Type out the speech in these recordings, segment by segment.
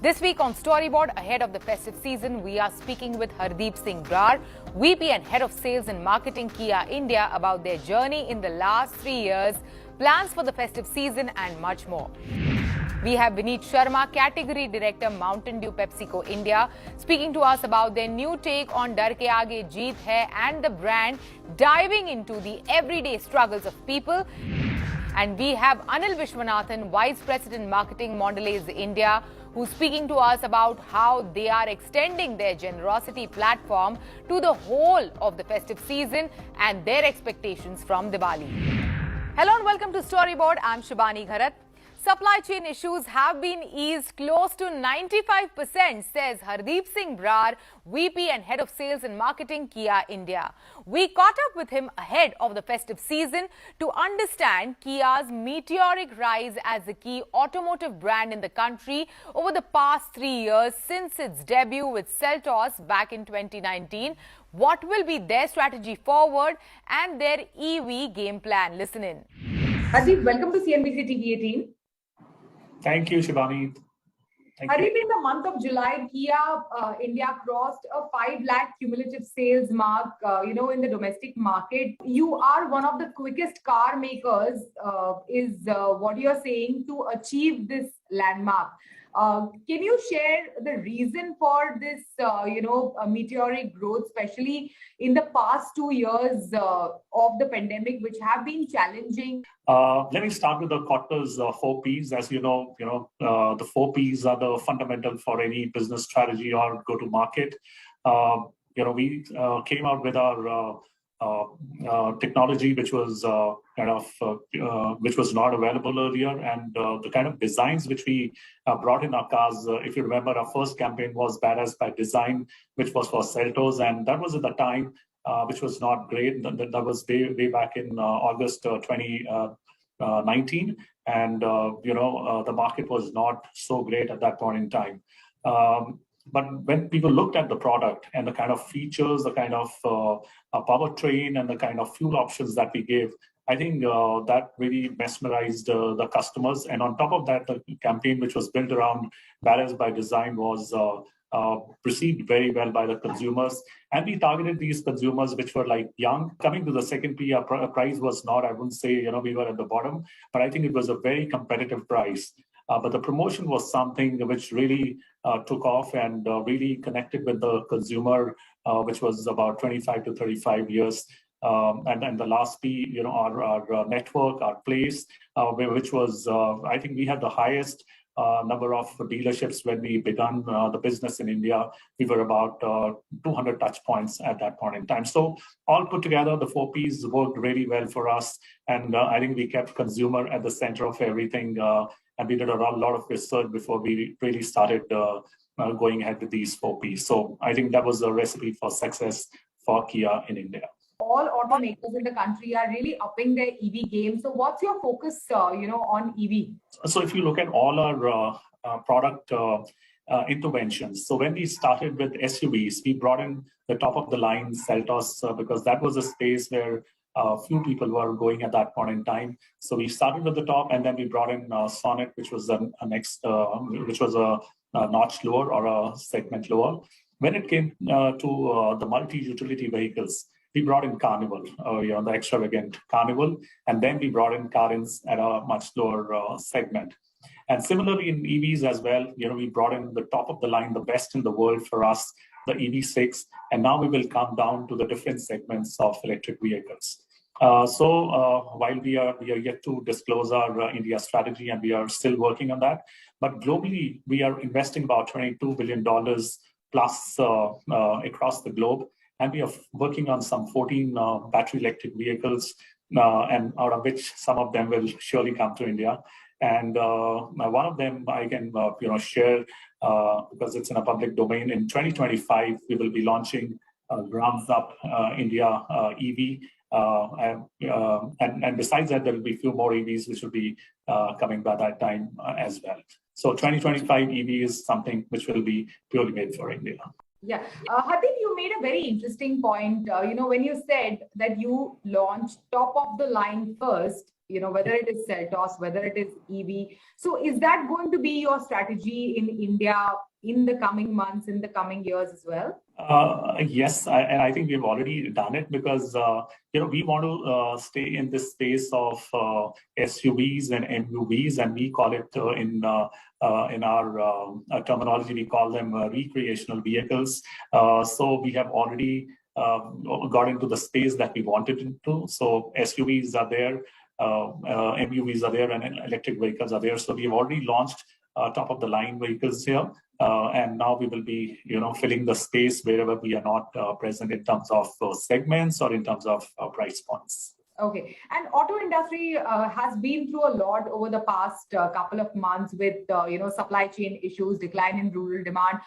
This week on Storyboard, ahead of the festive season, we are speaking with Hardeep Singh Brar, VP and Head of Sales and Marketing Kia India, about their journey in the last 3 years, plans for the festive season and much more. We have Vineet Sharma, Category Director, Mountain Dew PepsiCo India, speaking to us about their new take on Dar Ke Aage Jeet Hai and the brand diving into the everyday struggles of people. And we have Anil Vishwanathan, Vice President Marketing, Mondelez India, who's speaking to us about how they are extending their generosity platform to the whole of the festive season and their expectations from Diwali. Hello and welcome to Storyboard. I'm Shibani, Gharat. Supply chain issues have been eased close to 95%, says Hardeep Singh Brar, VP and Head of Sales and Marketing, Kia India. We caught up with him ahead of the festive season to understand Kia's meteoric rise as a key automotive brand in the country over the past 3 years since its debut with Seltos back in 2019. What will be their strategy forward and their EV game plan? Listen in. Hardeep, welcome to CNBC-TV18. Thank you, Shibani. Hardeep, in the month of July, Kia India crossed a 5 lakh cumulative sales mark, in the domestic market. You are one of the quickest car makers, is what you're saying, to achieve this landmark. Can you share the reason for this, meteoric growth, especially in the past 2 years of the pandemic, which have been challenging? Let me start with the quarter's 4 Ps. As you know, the 4 Ps are the fundamental for any business strategy or go-to-market. We came out with our technology, which was which was not available earlier, and the kind of designs which we brought in our cars. If you remember, our first campaign was Badass by Design, which was for Seltos, and that was at the time which was not great. That was way back in August 2019, and the market was not so great at that point in time. But when people looked at the product and the kind of features, the kind of powertrain and the kind of fuel options that we gave, I think that really mesmerized the customers. And on top of that, the campaign, which was built around Balance by Design, was received very well by the consumers. And we targeted these consumers, which were like young. Coming to the second P, our price was not, I wouldn't say, we were at the bottom, but I think it was a very competitive price. But the promotion was something which really took off and really connected with the consumer, which was about 25 to 35 years. And the last P, our network, our place, which was, I think we had the highest number of dealerships when we began the business in India. We were about 200 touch points at that point in time. So all put together, the 4 Ps worked really well for us. And I think we kept consumer at the center of everything. And we did a lot of research before we really started going ahead with these 4 Ps. So I think that was the recipe for success for Kia in India. All automakers in the country are really upping their EV game. So what's your focus, on EV? So if you look at all our product interventions, so when we started with SUVs, we brought in the top of the line Seltos because that was a space where few people were going at that point in time. So we started with the top, and then we brought in Sonnet, which was a notch lower or a segment lower. When it came to the multi-utility vehicles, we brought in Carnival, the extravagant Carnival, and then we brought in Carins at a much lower segment. And similarly in EVs as well, we brought in the top of the line, the best in the world for us, the EV6, and now we will come down to the different segments of electric vehicles. While we are yet to disclose our India strategy, and we are still working on that, but globally we are investing about $22 billion plus across the globe, and we are working on some 14 battery electric vehicles, and out of which some of them will surely come to India. And one of them I can share because it's in a public domain. In 2025, we will be launching Grounds Up India EV. And besides that, there will be a few more EVs which will be coming by that time as well. So 2025 EV is something which will be purely made for India. Yeah. Hardeep, you made a very interesting point, when you said that you launched top of the line first, whether it is Seltos, whether it is EV. So is that going to be your strategy in India in the coming months, in the coming years as well? Yes, and I think we've already done it because we want to stay in this space of SUVs and MUVs, and we call it in our terminology, we call them recreational vehicles. So we have already got into the space that we wanted into. So SUVs are there, MUVs are there, and electric vehicles are there. So we've already launched top of the line vehicles here. And now we will be, filling the space wherever we are not present in terms of segments or in terms of price points. Okay. And auto industry has been through a lot over the past couple of months with, supply chain issues, decline in rural demand.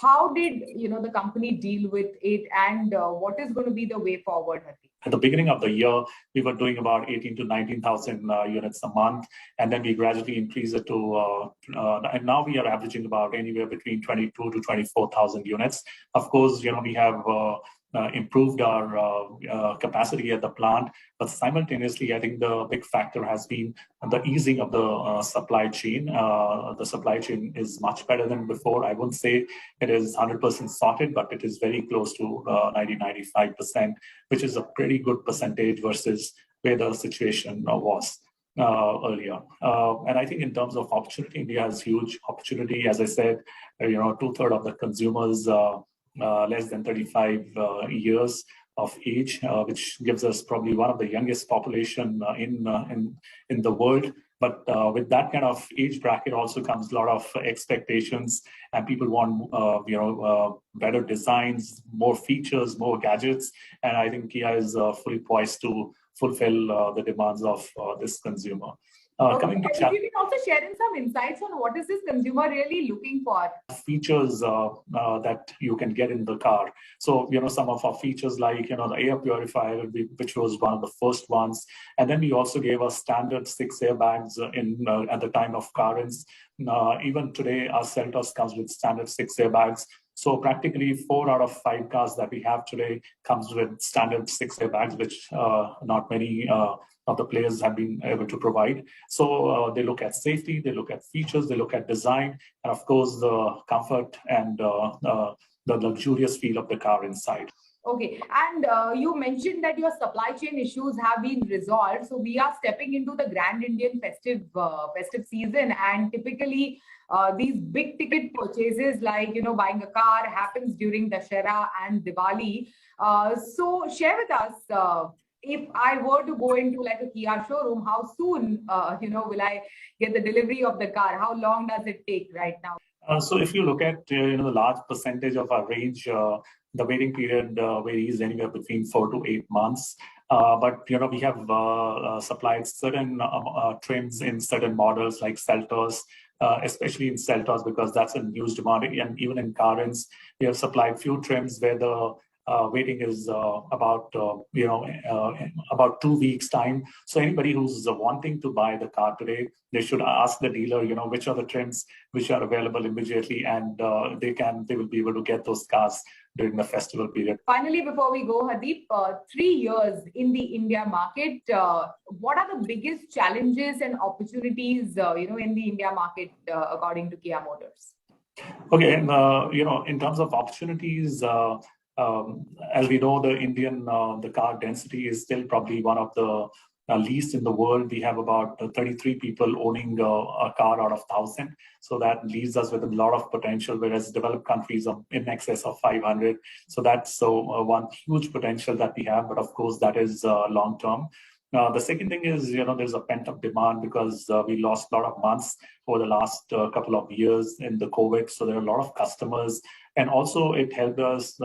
How did, the company deal with it, and what is going to be the way forward, Hardeep? At the beginning of the year, we were doing about 18 to 19,000 units a month, and then we gradually increased it to, and now we are averaging about anywhere between 22 to 24,000 units. Of course, we have improved our capacity at the plant, but simultaneously, I think the big factor has been the easing of the supply chain. The supply chain is much better than before. I wouldn't say it is 100% sorted, but it is very close to 90-95%, which is a pretty good percentage versus where the situation was earlier. And I think in terms of opportunity, India has huge opportunity. As I said, 2/3 of the consumers less than 35 years of age, which gives us probably one of the youngest population in the world. But with that kind of age bracket also comes a lot of expectations, and people want better designs, more features, more gadgets, and I think Kia is fully poised to fulfill the demands of this consumer. Coming to you can also share in some insights on what is this consumer really looking for? Features that you can get in the car. So, some of our features like, the air purifier, which was one of the first ones. And then we also gave us standard 6 airbags at the time of currents. Even today, our Seltos comes with standard 6 airbags. So practically 4 out of 5 cars that we have today comes with standard 6 airbags, which not many of the players have been able to provide. So they look at safety, they look at features, they look at design, and of course the comfort and the luxurious feel of the car inside. Okay, and you mentioned that your supply chain issues have been resolved. So we are stepping into the Grand Indian festive season, and typically these big ticket purchases like buying a car happens during Dussehra and Diwali. So share with us. If I were to go into like a Kia showroom, how soon, will I get the delivery of the car? How long does it take right now? So if you look at, the large percentage of our range, the waiting period varies anywhere between 4 to 8 months. But, we have supplied certain trims in certain models like Seltos, especially in Seltos, because that's in huge demand. And even in Currents, we have supplied few trims where the waiting is about 2 weeks time. So anybody who's wanting to buy the car today, they should ask the dealer, which are the trims which are available immediately, and they will be able to get those cars during the festival period. Finally, before we go, Hardeep, 3 years in the India market, what are the biggest challenges and opportunities, in the India market, according to Kia Motors? Okay, and in terms of opportunities, as we know, the car density is still probably one of the least in the world. We have about 33 people owning a car out of 1,000. So that leaves us with a lot of potential, whereas developed countries are in excess of 500. So that's one huge potential that we have. But of course, that is long term. The second thing is, there's a pent-up demand because we lost a lot of months over the last couple of years in the COVID. So there are a lot of customers. And also it helped us,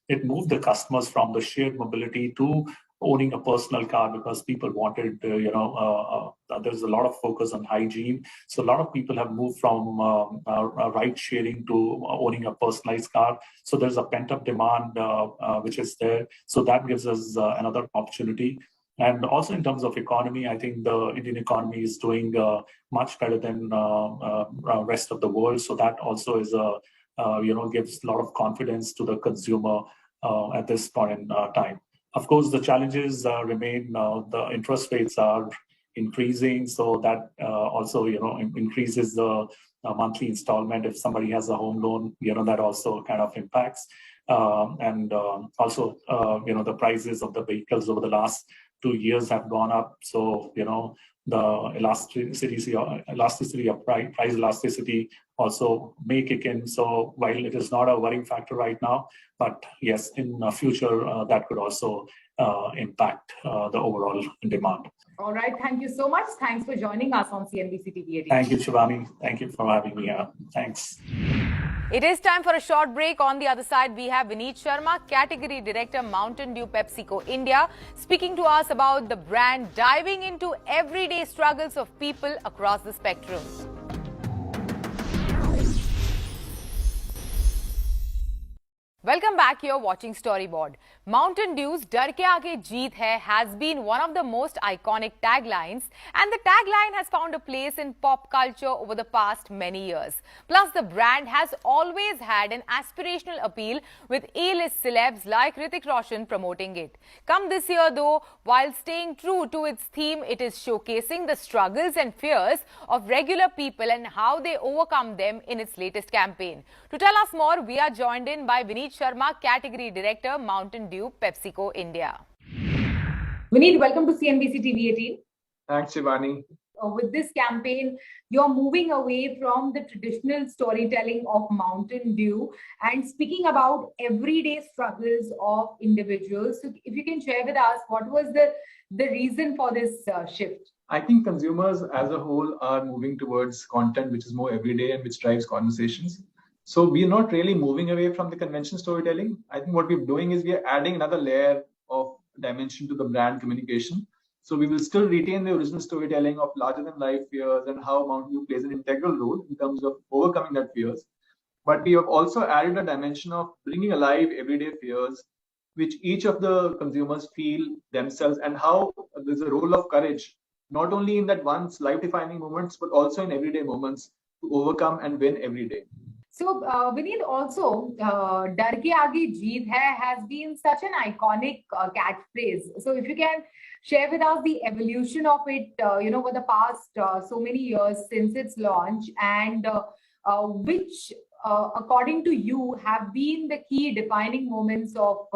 it moved the customers from the shared mobility to owning a personal car because people wanted, there's a lot of focus on hygiene. So a lot of people have moved from ride sharing to owning a personalized car. So there's a pent-up demand which is there. So that gives us another opportunity. And also in terms of economy, I think the Indian economy is doing much better than rest of the world. So that also is a gives a lot of confidence to the consumer at this point in time. Of course, the challenges remain. The interest rates are increasing, so that also increases the monthly installment. If somebody has a home loan, that also kind of impacts. And also, the prices of the vehicles over the last 2 years have gone up. So, the elasticity of price elasticity also may kick in. So while it is not a worrying factor right now, but yes, in the future, that could also impact the overall demand. All right. Thank you so much. Thanks for joining us on CNBC TV18. Thank you, Shibani. Thank you for having me here. Thanks. It is time for a short break. On the other side, we have Vineet Sharma, Category Director, Mountain Dew PepsiCo India, speaking to us about the brand diving into everyday struggles of people across the spectrum. Welcome back. You're watching Storyboard. Mountain Dew's "Dar ke aage jeet hai" has been one of the most iconic taglines, and the tagline has found a place in pop culture over the past many years. Plus, the brand has always had an aspirational appeal, with A-list celebs like Hrithik Roshan promoting it. Come this year, though, while staying true to its theme, it is showcasing the struggles and fears of regular people and how they overcome them in its latest campaign. To tell us more, we are joined in by Vineet Sharma, Category Director, Mountain Dew PepsiCo India. Vineet, welcome to CNBC TV18. Thanks, Shibani. With this campaign, you're moving away from the traditional storytelling of Mountain Dew and speaking about everyday struggles of individuals. So if you can share with us, what was the reason for this shift? I think consumers as a whole are moving towards content which is more everyday and which drives conversations. So we're not really moving away from the conventional storytelling. I think what we're doing is we are adding another layer of dimension to the brand communication. So we will still retain the original storytelling of larger than life fears and how Mountain Dew plays an integral role in terms of overcoming that fears. But we have also added a dimension of bringing alive everyday fears, which each of the consumers feel themselves, and how there's a role of courage, not only in that one's life-defining moments, but also in everyday moments to overcome and win every day. So, Vineet, also, "Dar ke aage jeet hai" has been such an iconic catchphrase. So, if you can share with us the evolution of it, over the past so many years since its launch, and which, according to you, have been the key defining moments of,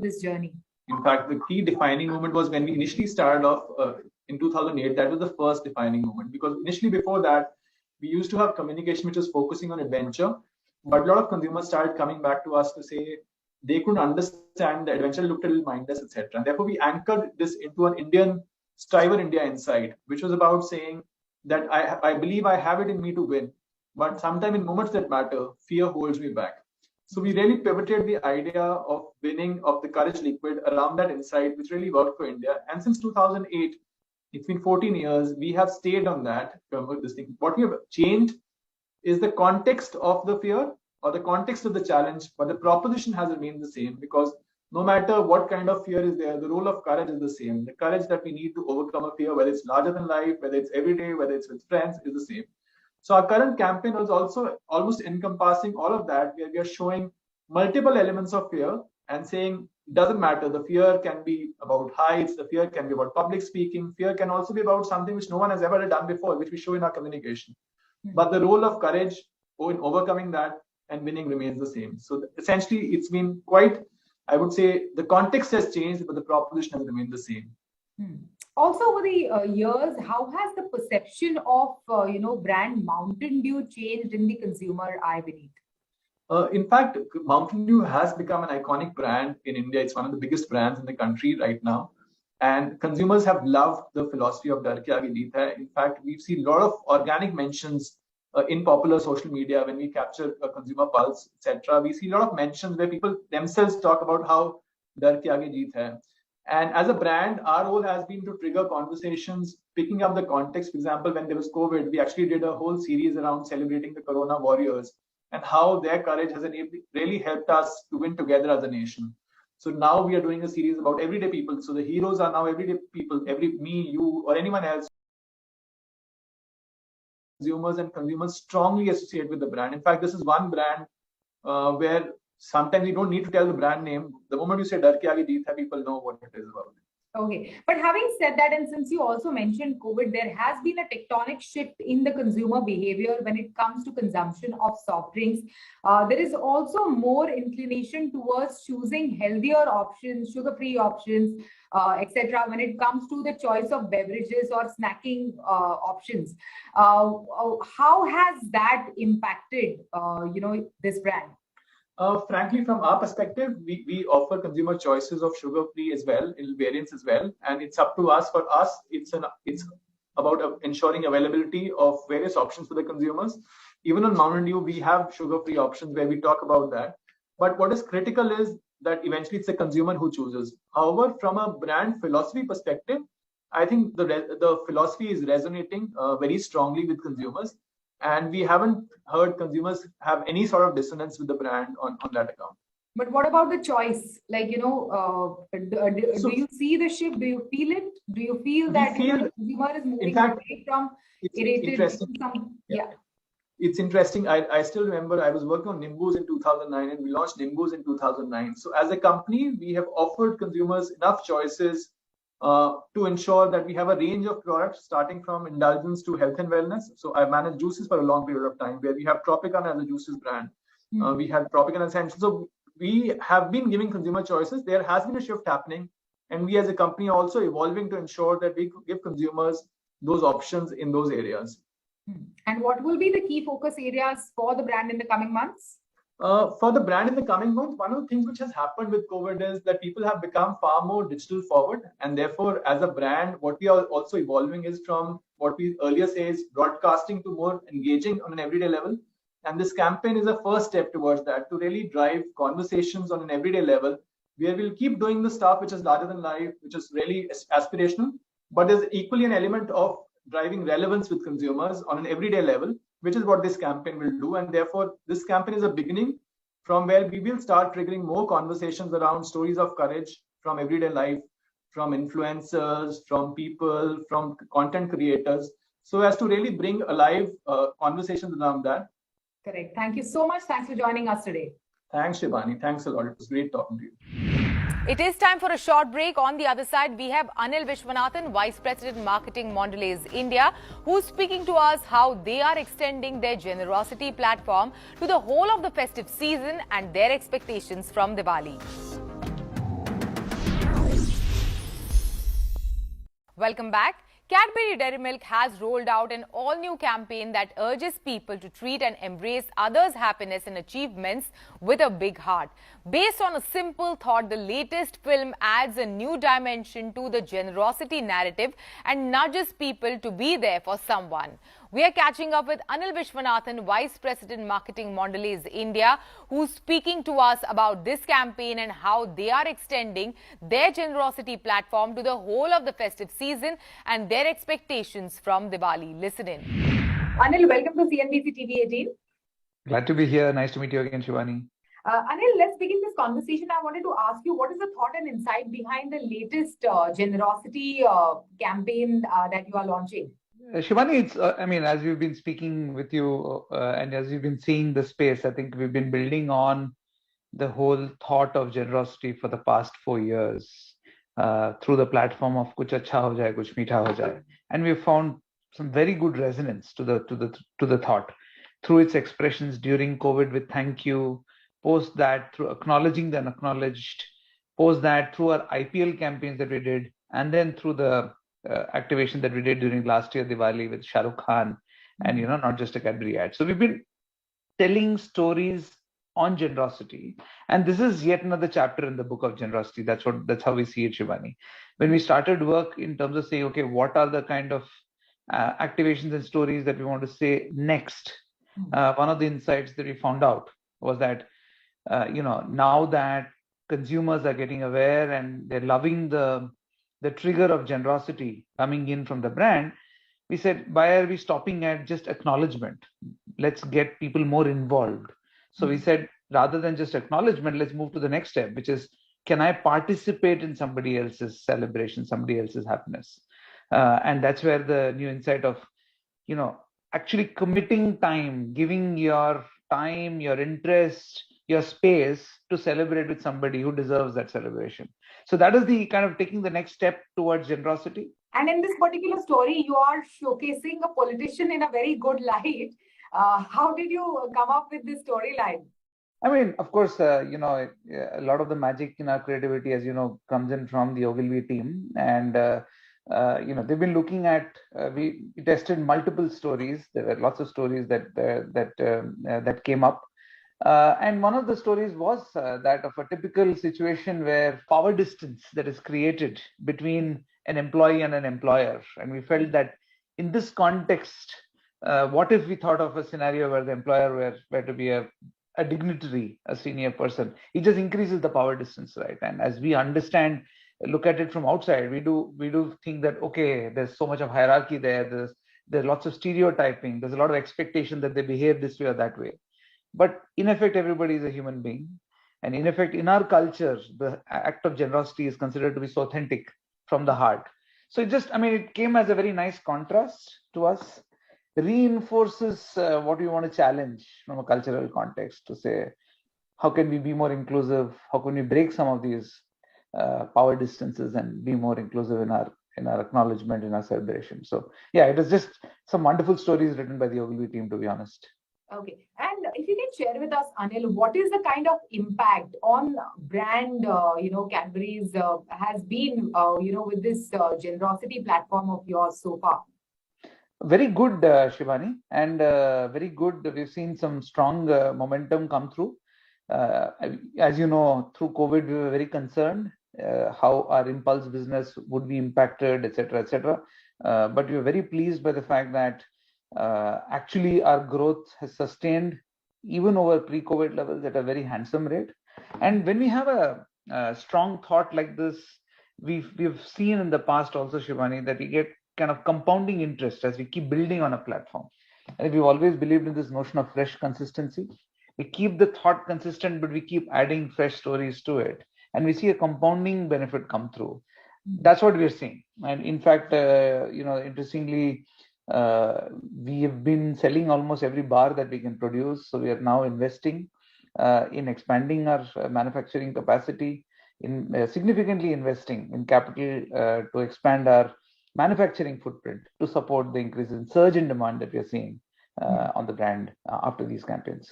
this journey? In fact, the key defining moment was when we initially started off in 2008. That was the first defining moment, because initially before that, we used to have communication which was focusing on adventure, but a lot of consumers started coming back to us to say they couldn't understand the adventure, looked a little mindless, etc. And therefore, we anchored this into an Indian Striver India insight, which was about saying that I believe I have it in me to win, but sometimes in moments that matter, fear holds me back. So we really pivoted the idea of winning, of the courage liquid, around that insight, which really worked for India. And since 2008, it's been 14 years, we have stayed on that. This thing. What we have changed is the context of the fear or the context of the challenge, but the proposition has remained the same, because no matter what kind of fear is there, the role of courage is the same. The courage that we need to overcome a fear, whether it's larger than life, whether it's everyday, whether it's with friends, is the same. So our current campaign was also almost encompassing all of that, where we are showing multiple elements of fear and saying, it doesn't matter. The fear can be about heights. The fear can be about public speaking. Fear can also be about something which no one has ever done before, which we show in our communication. But the role of courage in overcoming that and winning remains the same. So essentially, it's been quite, I would say, the context has changed, but the proposition has remained the same. Also, over the years, how has the perception of, brand Mountain Dew changed in the consumer eye, Vineet? In fact, Mountain Dew has become an iconic brand in India. It's one of the biggest brands in the country right now. And consumers have loved the philosophy of Dar ke aage jeet hai. In fact, we've seen a lot of organic mentions in popular social media when we capture a consumer pulse, etc. We see a lot of mentions where people themselves talk about how Dar ke aage jeet hai. And as a brand, our role has been to trigger conversations, picking up the context. For example, when there was COVID, we actually did a whole series around celebrating the Corona warriors and how their courage has really helped us to win together as a nation. So now we are doing a series about everyday people. So the heroes are now everyday people, me, you, or anyone else. Consumers strongly associate with the brand. In fact, this is one brand where sometimes you don't need to tell the brand name. The moment you say "Dar ke aage jeet hai," people know what it is about. Okay, but having said that, and since you also mentioned COVID, there has been a tectonic shift in the consumer behavior when it comes to consumption of soft drinks. There is also more inclination towards choosing healthier options, sugar-free options, etc. when it comes to the choice of beverages or snacking options. How has that impacted, this brand? Frankly, from our perspective, we offer consumer choices of sugar-free as well, in variants as well, and it's up to us. For us, it's about ensuring availability of various options for the consumers. Even on Mountain Dew, we have sugar-free options where we talk about that. But what is critical is that eventually it's the consumer who chooses. However, from a brand philosophy perspective, I think the philosophy is resonating very strongly with consumers. And we haven't heard consumers have any sort of dissonance with the brand on that account. But what about the choice? Like, do you see the shift? Do you feel it? Do you feel that the consumer is moving away from irritated to some? Yeah. It's interesting. I still remember I was working on Nimbus in 2009 and we launched Nimbus in 2009. So as a company, we have offered consumers enough choices to ensure that we have a range of products starting from indulgence to health and wellness. So I managed juices for a long period of time where we have Tropicana as a juices brand. We had Tropicana Essentials. So we have been giving consumer choices. There has been a shift happening. And we as a company are also evolving to ensure that we give consumers those options in those areas. And what will be the key focus areas for the brand in the coming months? For the brand in the coming months, one of the things which has happened with COVID is that people have become far more digital forward. And therefore, as a brand, what we are also evolving is from what we earlier say is broadcasting to more engaging on an everyday level. And this campaign is a first step towards that, to really drive conversations on an everyday level, where we'll keep doing the stuff which is larger than life, which is really aspirational, but there's equally an element of driving relevance with consumers on an everyday level, which is what this campaign will do. And therefore, this campaign is a beginning from where we will start triggering more conversations around stories of courage from everyday life, from influencers, from people, from content creators, so as to really bring alive conversations around that. Correct. Thank you so much. Thanks for joining us today. Thanks, Shibani. Thanks a lot. It was great talking to you. It is time for a short break. On the other side, we have Anil Vishwanathan, Vice President Marketing Mondelez India, who's speaking to us how they are extending their generosity platform to the whole of the festive season and their expectations from Diwali. Welcome back. Cadbury Dairy Milk has rolled out an all-new campaign that urges people to treat and embrace others' happiness and achievements with a big heart. Based on a simple thought, the latest film adds a new dimension to the generosity narrative and nudges people to be there for someone. We are catching up with Anil Vishwanathan, Vice President Marketing Mondelez India, who's speaking to us about this campaign and how they are extending their generosity platform to the whole of the festive season and their expectations from Diwali. Listen in. Anil, welcome to CNBC-TV18. Glad to be here. Nice to meet you again, Shibani. Anil, let's begin this conversation. I wanted to ask you, what is the thought and insight behind the latest generosity campaign that you are launching? Shibani, it's, as we've been speaking with you and as you've been seeing the space, I think we've been building on the whole thought of generosity for the past 4 years through the platform of Kuch Acha Ho Jaye, Kuch Meetha Ho Jaye. And we've found some very good resonance to the thought through its expressions during COVID with thank you, post that through acknowledging the unacknowledged, post that through our IPL campaigns that we did, and then through the activation that we did during last year Diwali with Shah Rukh Khan, and not just a Cadbury ad. So we've been telling stories on generosity, and this is yet another chapter in the book of generosity. That's how we see it, Shibani. When we started work in terms of saying, okay, what are the kind of activations and stories that we want to say next? One of the insights that we found out was that now that consumers are getting aware and they're loving the trigger of generosity coming in from the brand, we said, why are we stopping at just acknowledgement? Let's get people more involved. So we said, rather than just acknowledgement, let's move to the next step, which is, can I participate in somebody else's celebration, somebody else's happiness? And that's where the new insight of, actually committing time, giving your time, your interest, your space to celebrate with somebody who deserves that celebration. So that is the kind of taking the next step towards generosity. And in this particular story, you are showcasing a politician in a very good light. How did you come up with this storyline? I mean, of course, a lot of the magic in our creativity, as you know, comes in from the Ogilvy team. And, they've been looking at, we tested multiple stories. There were lots of stories that came up. And one of the stories was that of a typical situation where power distance that is created between an employee and an employer. And we felt that in this context, what if we thought of a scenario where the employer were to be a dignitary, a senior person? It just increases the power distance, right? And as we understand, look at it from outside, we do think that, okay, there's so much of hierarchy there. There's lots of stereotyping. There's a lot of expectation that they behave this way or that way. But in effect, everybody is a human being. And in effect, in our culture, the act of generosity is considered to be so authentic from the heart. So it came as a very nice contrast to us, reinforces what we want to challenge from a cultural context, to say, how can we be more inclusive? How can we break some of these power distances and be more inclusive in our acknowledgement, in our celebration? So yeah, it was just some wonderful stories written by the Ogilvy team, to be honest. Okay. And if you can share with us, Anil, what is the kind of impact on brand, Cadbury's has been, with this generosity platform of yours so far? Very good, Shibani, and very good. We've seen some strong momentum come through. As you know, through COVID, we were very concerned how our impulse business would be impacted, etc., etc. But we were very pleased by the fact that actually our growth has sustained even over pre-COVID levels at a very handsome rate. And when we have a strong thought like this, we've seen in the past also, Shibani, that we get kind of compounding interest as we keep building on a platform. And we've always believed in this notion of fresh consistency. We keep the thought consistent, but we keep adding fresh stories to it. And we see a compounding benefit come through. That's what we're seeing. And in fact, interestingly, we have been selling almost every bar that we can produce. So we are now investing in expanding our manufacturing capacity, in significantly investing in capital to expand our manufacturing footprint to support the increase in surge in demand that we are seeing on the brand after these campaigns.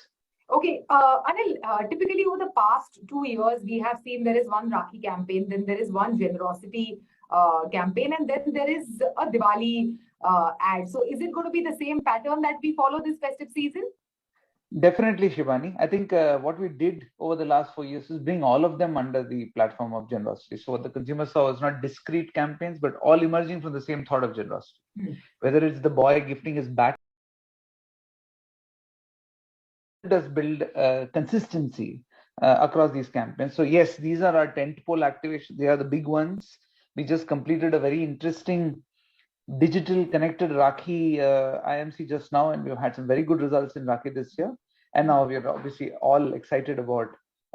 Okay, Anil, typically over the past 2 years, we have seen there is one Rakhi campaign, then there is one generosity campaign, and then there is a Diwali ad. So is it going to be the same pattern that we follow this festive season? Definitely, Shibani. I think what we did over the last 4 years is bring all of them under the platform of generosity. So what the consumer saw was not discrete campaigns, but all emerging from the same thought of generosity. Whether it's the boy gifting his bat, does build consistency across these campaigns. So yes, these are our tentpole activations. They are the big ones. We just completed a very interesting digital connected Rakhi IMC just now, and we've had some very good results in Rakhi this year. And now we are obviously all excited about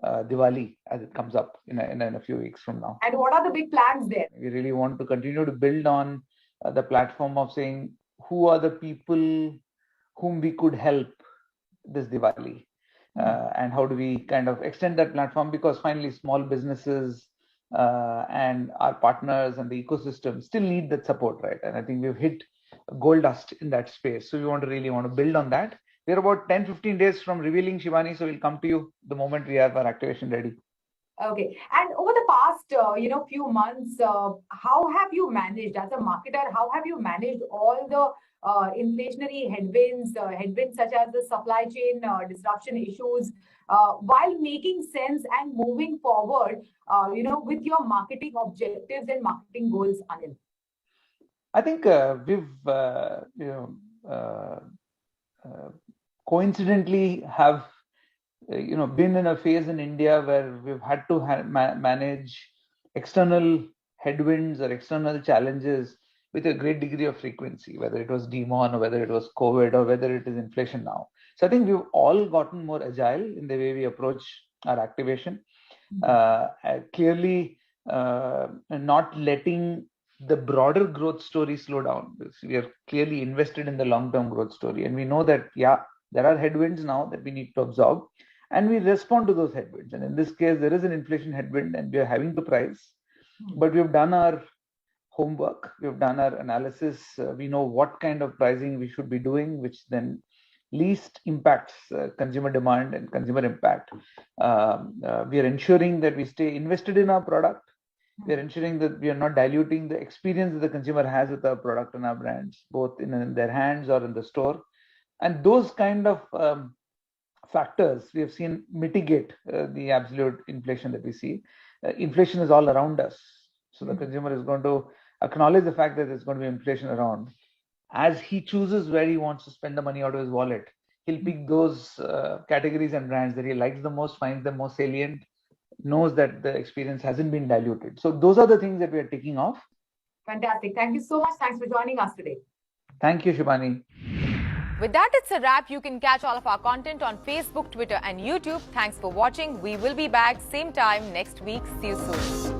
Diwali as it comes up in a few weeks from now. And what are the big plans there? We really want to continue to build on the platform of saying who are the people whom we could help this Diwali, and how do we kind of extend that platform, because finally small businesses and our partners and the ecosystem still need that support, right? And I think we've hit gold dust in that space. So we want to build on that. We're about 10-15 days from revealing, Shibani, so we'll come to you the moment we have our activation ready. Okay. And over the past, few months, how have you managed as a marketer? How have you managed all the inflationary headwinds such as the supply chain disruption issues, while making sense and moving forward, with your marketing objectives and marketing goals, Anil? I think we've, coincidentally have, been in a phase in India where we've had to manage external headwinds or external challenges with a great degree of frequency, whether it was demon or whether it was COVID or whether it is inflation now. So I think we've all gotten more agile in the way we approach our activation. Clearly, not letting the broader growth story slow down. We are clearly invested in the long-term growth story. And we know that, yeah, there are headwinds now that we need to absorb. and we respond to those headwinds. And in this case, there is an inflation headwind and we are having to price, but we've done our homework, we've done our analysis, we know what kind of pricing we should be doing, which then least impacts consumer demand and consumer impact. We are ensuring that we stay invested in our product. We are ensuring that we are not diluting the experience that the consumer has with our product and our brands, both in their hands or in the store. And those kind of factors we have seen mitigate the absolute inflation that we see. Inflation is all around us. So the consumer is going to acknowledge the fact that there's going to be inflation around. As he chooses where he wants to spend the money out of his wallet, he'll pick those categories and brands that he likes the most, finds the most salient, knows that the experience hasn't been diluted. So those are the things that we are ticking off. Fantastic. Thank you so much. Thanks for joining us today. Thank you, Shibani. With that, it's a wrap. You can catch all of our content on Facebook, Twitter and YouTube. Thanks for watching. We will be back same time next week. See you soon.